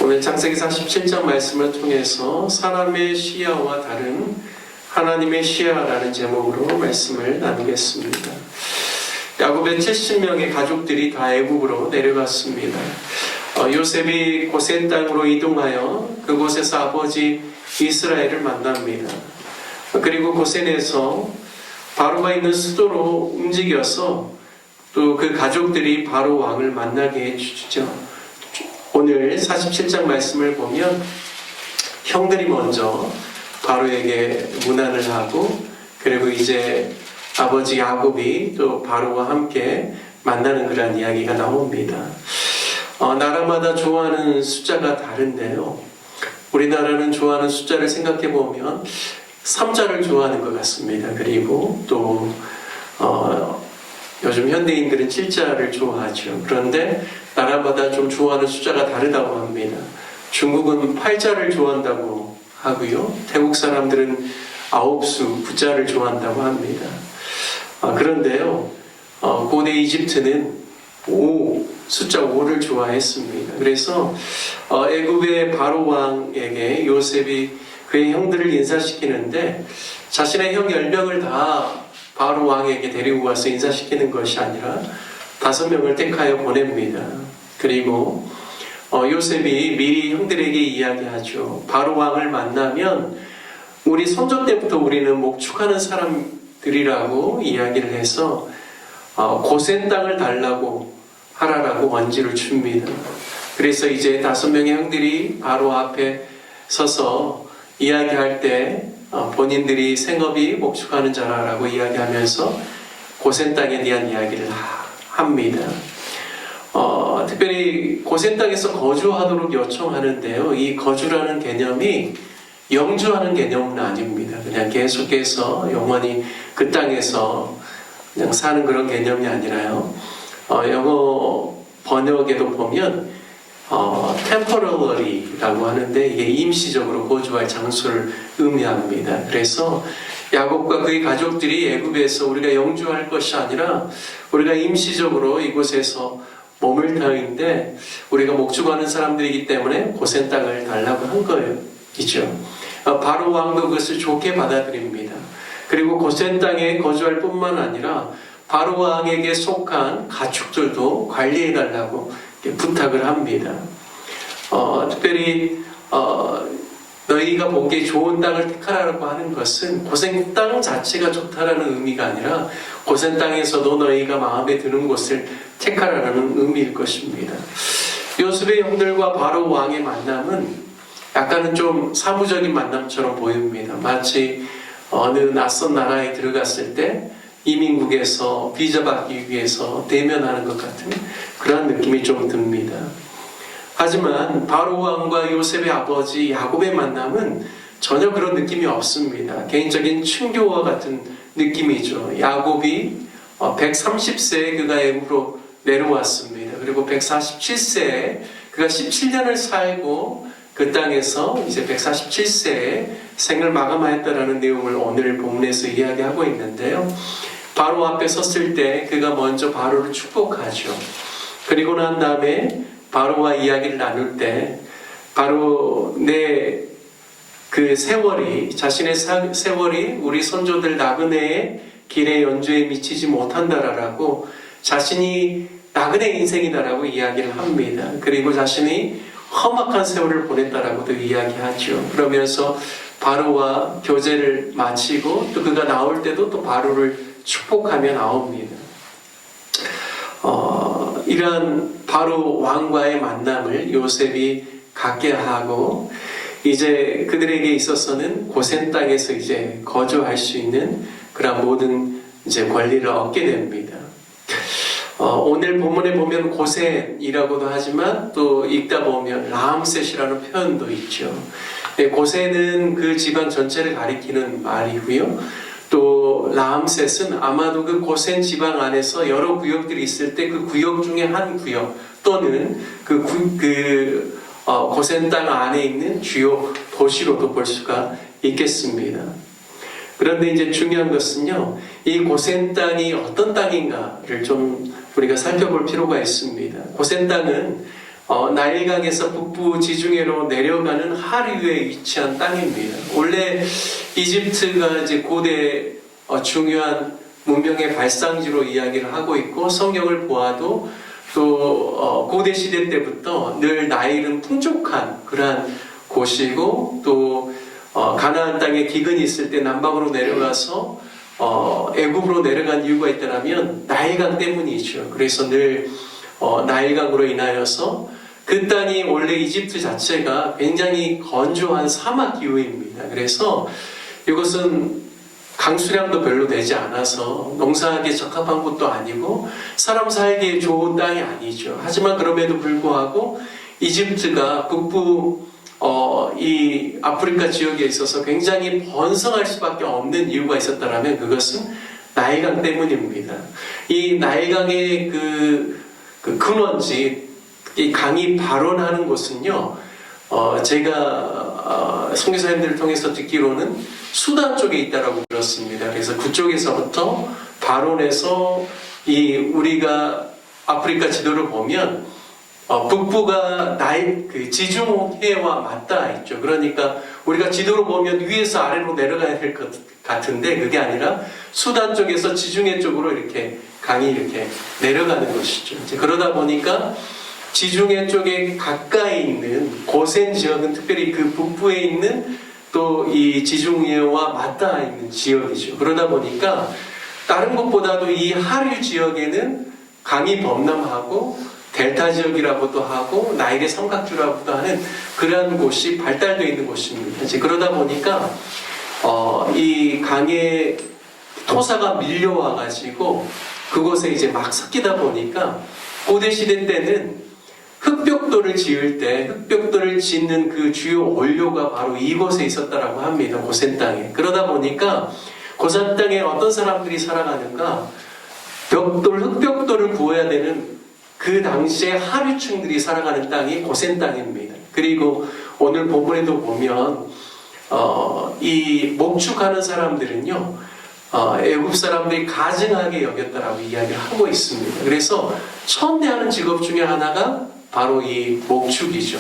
오늘 창세기 47장 말씀을 통해서 사람의 시야와 다른 하나님의 시야라는 제목으로 말씀을 나누겠습니다. 야곱의 70명의 가족들이 다 애굽으로 내려갔습니다. 요셉이 고센 땅으로 이동하여 그곳에서 아버지 이스라엘을 만납니다. 그리고 고센에서 바로가 있는 수도로 움직여서 또 그 가족들이 바로 왕을 만나게 해주죠. 오늘 47장 말씀을 보면 형들이 먼저 바로에게 문안을 하고, 그리고 이제 아버지 야곱이 또 바로와 함께 만나는 그런 이야기가 나옵니다. 나라마다 좋아하는 숫자가 다른데요, 우리나라는 좋아하는 숫자를 생각해 보면 3자를 좋아하는 것 같습니다. 그리고 또 요즘 현대인들은 7자를 좋아하죠. 그런데 나라마다 좀 좋아하는 숫자가 다르다고 합니다. 중국은 8자를 좋아한다고 하고요, 태국 사람들은 9수, 9자를 좋아한다고 합니다. 그런데요, 고대 이집트는 숫자 5를 좋아했습니다. 그래서 애굽의 바로 왕에게 요셉이 그의 형들을 인사시키는데, 자신의 형 10명을 다 바로 왕에게 데리고 와서 인사시키는 것이 아니라 5명을 택하여 보냅니다. 그리고 요셉이 미리 형들에게 이야기하죠. 바로 왕을 만나면 우리 선조 때부터 우리는 목축하는 사람들이라고 이야기를 해서 고센 땅을 달라고 하라라고 원지를 줍니다. 그래서 이제 5명의 형들이 바로 앞에 서서 이야기할 때 본인들이 생업이 목축하는 자라라고 이야기하면서 고센 땅에 대한 이야기를 합니다. 특별히 고센 땅에서 거주하도록 요청하는데요, 이 거주라는 개념이 영주하는 개념은 아닙니다. 그냥 계속해서 영원히 그 땅에서 그냥 사는 그런 개념이 아니라요, 영어 번역에도 보면 temporarily-라고 하는데, 이게 임시적으로 거주할 장소를 의미합니다. 그래서 야곱과 그의 가족들이 애굽에서 우리가 영주할 것이 아니라 우리가 임시적으로 이곳에서 머물 터인데, 우리가 목축하는 사람들이기 때문에 고센 땅을 달라고 한 거이죠. 바로 왕도 그것을 좋게 받아들입니다. 그리고 고센 땅에 거주할 뿐만 아니라 바로 왕에게 속한 가축들도 관리해 달라고 부탁을 합니다. 특별히 너희가 보기에 좋은 땅을 택하라고 하는 것은 고센 땅 자체가 좋다라는 의미가 아니라 고센 땅에서도 너희가 마음에 드는 곳을 택하라는 의미일 것입니다. 요셉의 형들과 바로 왕의 만남은 약간은 좀 사무적인 만남처럼 보입니다. 마치 어느 낯선 나라에 들어갔을 때 이민국에서 비자 받기 위해서 대면하는 것 같은 그런 느낌이 좀 듭니다. 하지만 바로 왕과 요셉의 아버지 야곱의 만남은 전혀 그런 느낌이 없습니다. 개인적인 친교와 같은 느낌이죠. 야곱이 130세에 그가 애굽으로 내려왔습니다. 그리고 147세에 그가 17년을 살고 그 땅에서 이제 147세에 생을 마감하였다라는 내용을 오늘 본문에서 이야기하고 있는데요, 바로 앞에 섰을 때 그가 먼저 바로를 축복하죠. 그리고 난 다음에 바로와 이야기를 나눌 때, 바로 내 그 세월이, 자신의 세월이 우리 선조들 나그네의 길의 연주에 미치지 못한다라고, 자신이 나그네 인생이다라고 이야기를 합니다. 그리고 자신이 험악한 세월을 보냈다라고도 이야기하죠. 그러면서 바로와 교제를 마치고 또 그가 나올 때도 또 바로를 축복하며 나옵니다. 이러한 바로 왕과의 만남을 요셉이 갖게 하고, 이제 그들에게 있어서는 고센 땅에서 이제 거주할 수 있는 그런 모든 이제 권리를 얻게 됩니다. 오늘 본문에 보면 고센이라고도 하지만 또 읽다 보면 라암셋이라는 표현도 있죠. 고센은 그 지방 전체를 가리키는 말이고요, 또 라암셋은 아마도 그 고센 지방 안에서 여러 구역들이 있을 때 그 구역 중에 한 구역 또는 고센 땅 안에 있는 주요 도시로도 볼 수가 있겠습니다. 그런데 이제 중요한 것은요, 이 고센 땅이 어떤 땅인가를 좀 우리가 살펴볼 필요가 있습니다. 고센 땅은 나일강에서 북부 지중해로 내려가는 하류에 위치한 땅입니다. 원래 이집트가 이제 고대 중요한 문명의 발상지로 이야기를 하고 있고, 성경을 보아도 또 고대 시대 때부터 늘 나일은 풍족한 그러한 곳이고, 또 가나안 땅에 기근이 있을 때 남방으로 내려가서 애굽으로 내려간 이유가 있다면 나일강 때문이죠. 그래서 늘 나일강으로 인하여서 그 땅이 원래 이집트 자체가 굉장히 건조한 사막 기후입니다. 그래서 이것은 강수량도 별로 되지 않아서 농사하기에 적합한 곳도 아니고 사람 살기에 좋은 땅이 아니죠. 하지만 그럼에도 불구하고 이집트가 북부 이 아프리카 지역에 있어서 굉장히 번성할 수밖에 없는 이유가 있었다면 그것은 나일강 때문입니다. 이 나일강의 그 근원지, 이 강이 발원하는 곳은요, 제가 선교사님들을 통해서 듣기로는 수단 쪽에 있다라고 들었습니다. 그래서 그쪽에서부터 발원해서 우리가 아프리카 지도를 보면 북부가 그 지중해와 맞닿아 있죠. 그러니까 우리가 지도로 보면 위에서 아래로 내려가야 될 것 같은데 그게 아니라 수단 쪽에서 지중해 쪽으로 이렇게 강이 이렇게 내려가는 것이죠. 이제 그러다 보니까 지중해 쪽에 가까이 있는 고센 지역은 특별히 그 북부에 있는 또 이 지중해와 맞닿아 있는 지역이죠. 그러다 보니까 다른 곳보다도 이 하류 지역에는 강이 범람하고 델타 지역이라고도 하고 나일의 삼각주라고도 하는 그러한 곳이 발달되어 있는 곳입니다. 이제 그러다 보니까 이 강의 토사가 밀려와 가지고 그곳에 이제 막 섞이다 보니까 고대 시대 때는 흙벽돌을 지을 때 흙벽돌을 짓는 그 주요 원료가 바로 이곳에 있었다라고 합니다. 고센 땅에. 그러다 보니까 고센 땅에 어떤 사람들이 살아가는가? 흙벽돌을 구워야 되는 그 당시에 하류층들이 살아가는 땅이 고센 땅입니다. 그리고 오늘 본문에도 보면 이 목축하는 사람들은요, 애굽 사람들이 가증하게 여겼다라고 이야기를 하고 있습니다. 그래서 천대하는 직업 중에 하나가 바로 이 목축이죠.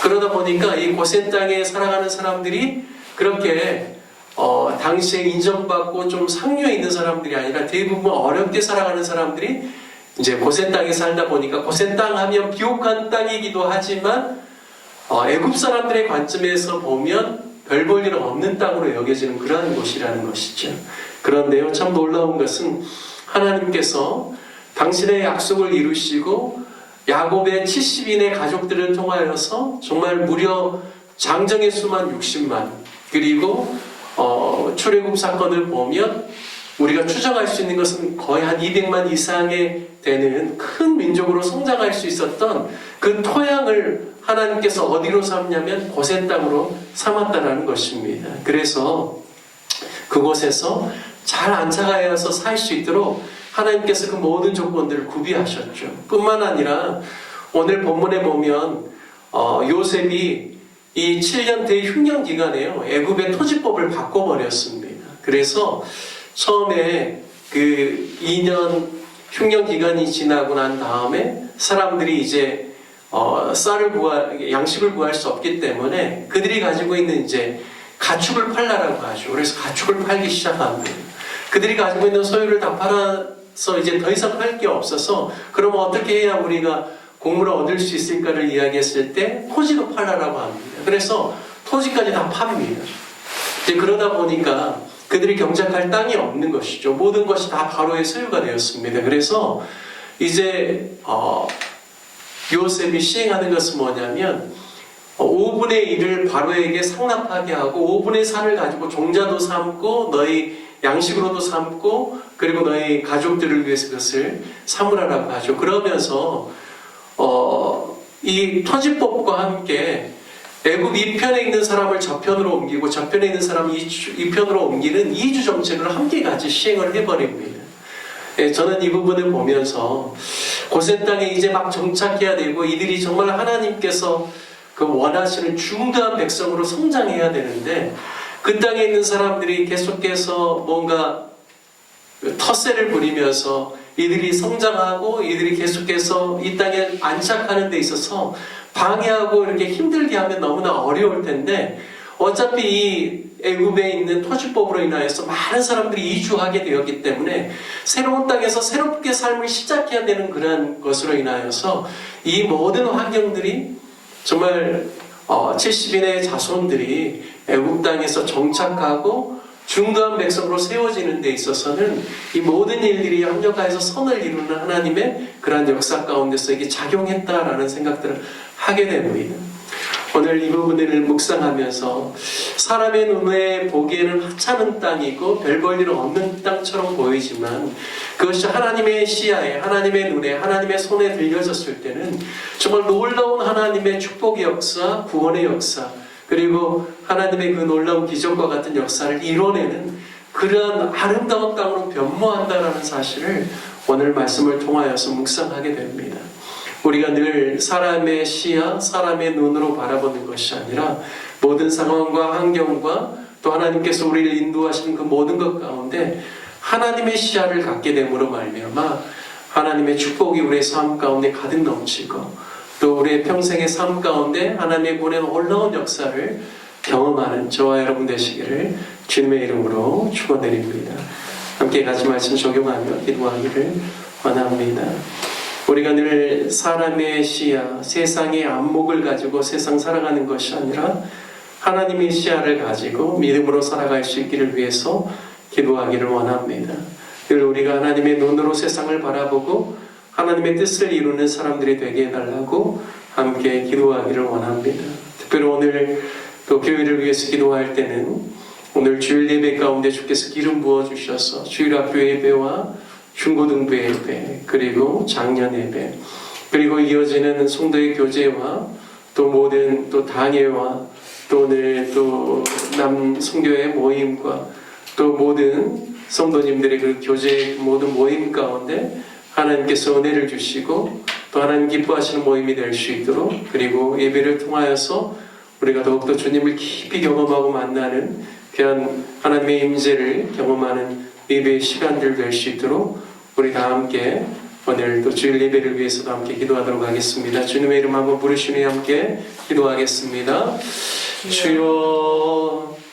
그러다 보니까 이 고센 땅에 살아가는 사람들이 그렇게 당시에 인정받고 좀 상류에 있는 사람들이 아니라 대부분 어렵게 살아가는 사람들이 이제 고센 땅에 살다 보니까 고센 땅 하면 비옥한 땅이기도 하지만 애굽 사람들의 관점에서 보면 별 볼 일 없는 땅으로 여겨지는 그러한 곳이라는 것이죠. 그런데요, 참 놀라운 것은 하나님께서 당신의 약속을 이루시고 야곱의 70인의 가족들을 통하여서 정말 무려 장정의 수만 60만, 그리고 출애굽 사건을 보면 우리가 추정할 수 있는 것은 거의 한 200만 이상의 되는 큰 민족으로 성장할 수 있었던 그 토양을 하나님께서 어디로 삼냐면 고센 땅으로 삼았다는 것입니다. 그래서 그곳에서 잘 안착하여서 살 수 있도록 하나님께서 그 모든 조건들을 구비하셨죠. 뿐만 아니라 오늘 본문에 보면 요셉이 이 7년 대흉년 기간에요, 애굽의 토지법을 바꿔버렸습니다. 그래서 처음에 그 2년 흉년 기간이 지나고 난 다음에 사람들이 이제 양식을 구할 수 없기 때문에 그들이 가지고 있는 이제 가축을 팔라라고 하죠. 그래서 가축을 팔기 시작합니다. 그들이 가지고 있는 소유를 다 팔아서 이제 더 이상 할 게 없어서 그러면 어떻게 해야 우리가 곡물을 얻을 수 있을까를 이야기했을 때 토지도 팔라라고 합니다. 그래서 토지까지 다 팝니다. 이제 그러다 보니까 그들이 경작할 땅이 없는 것이죠. 모든 것이 다 바로의 소유가 되었습니다. 그래서 이제 요셉이 시행하는 것은 뭐냐면 5분의 1을 바로에게 상납하게 하고 5분의 4를 가지고 종자도 삼고 너희 양식으로도 삼고 그리고 너희 가족들을 위해서 그것을 삼으라라고 하죠. 그러면서 이 토지법과 함께 애굽 이편에 있는 사람을 저편으로 옮기고 저편에 있는 사람을 이편으로 옮기는 이주 정책을 함께 같이 시행을 해버립니다. 저는 이 부분을 보면서 고센 땅에 이제 막 정착해야 되고 이들이 정말 하나님께서 그 원하시는 중대한 백성으로 성장해야 되는데 그 땅에 있는 사람들이 계속해서 뭔가 텃세를 부리면서 이들이 성장하고 이들이 계속해서 이 땅에 안착하는 데 있어서 방해하고 이렇게 힘들게 하면 너무나 어려울 텐데 어차피 이 애굽에 있는 토지법으로 인하여서 많은 사람들이 이주하게 되었기 때문에 새로운 땅에서 새롭게 삶을 시작해야 되는 그런 것으로 인하여서 이 모든 환경들이 정말 70인의 자손들이 애굽 땅에서 정착하고 중도한 백성으로 세워지는 데 있어서는 이 모든 일들이 합력하여서 선을 이루는 하나님의 그러한 역사 가운데서 이게 작용했다라는 생각들을 하게 됩니다. 오늘 이 부분을 묵상하면서 사람의 눈에 보기에는 하찮은 땅이고 별 볼 일 없는 땅처럼 보이지만 그것이 하나님의 시야에, 하나님의 눈에, 하나님의 손에 들려졌을 때는 정말 놀라운 하나님의 축복의 역사, 구원의 역사, 그리고 하나님의 그 놀라운 기적과 같은 역사를 이뤄내는 그러한 아름다운 땅으로 변모한다라는 사실을 오늘 말씀을 통하여서 묵상하게 됩니다. 우리가 늘 사람의 시야, 사람의 눈으로 바라보는 것이 아니라 모든 상황과 환경과 또 하나님께서 우리를 인도하시는 그 모든 것 가운데 하나님의 시야를 갖게 됨으로 말미암아 하나님의 축복이 우리의 삶 가운데 가득 넘치고 또 우리의 평생의 삶 가운데 하나님의 구원의 놀라운 역사를 경험하는 저와 여러분 되시기를 주님의 이름으로 축원드립니다. 함께 같이 말씀 적용하며 기도하기를 원합니다. 우리가 늘 사람의 시야, 세상의 안목을 가지고 세상 살아가는 것이 아니라 하나님의 시야를 가지고 믿음으로 살아갈 수 있기를 위해서 기도하기를 원합니다. 늘 우리가 하나님의 눈으로 세상을 바라보고 하나님의 뜻을 이루는 사람들이 되게 해달라고 함께 기도하기를 원합니다. 특별히 오늘 또 교회를 위해서 기도할 때는 오늘 주일 예배 가운데 주께서 기름 부어주셔서 주일 학교 예배와 중고등부 예배, 그리고 작년 예배, 그리고 이어지는 성도의 교제와 또 모든 또 당회와 또 오늘 또 남성교회 모임과 또 모든 성도님들의 그 교제 모든 모임 가운데 하나님께서 은혜를 주시고 또 하나님 기뻐하시는 모임이 될 수 있도록 그리고 예배를 통하여서 우리가 더욱더 주님을 깊이 경험하고 만나는 그런 하나님의 임재를 경험하는 예배의 시간들 될 수 있도록 우리 다 함께 오늘 또 주일 예배를 위해서도 함께 기도하도록 하겠습니다. 주님의 이름 한번 부르시니 함께 기도하겠습니다. 주여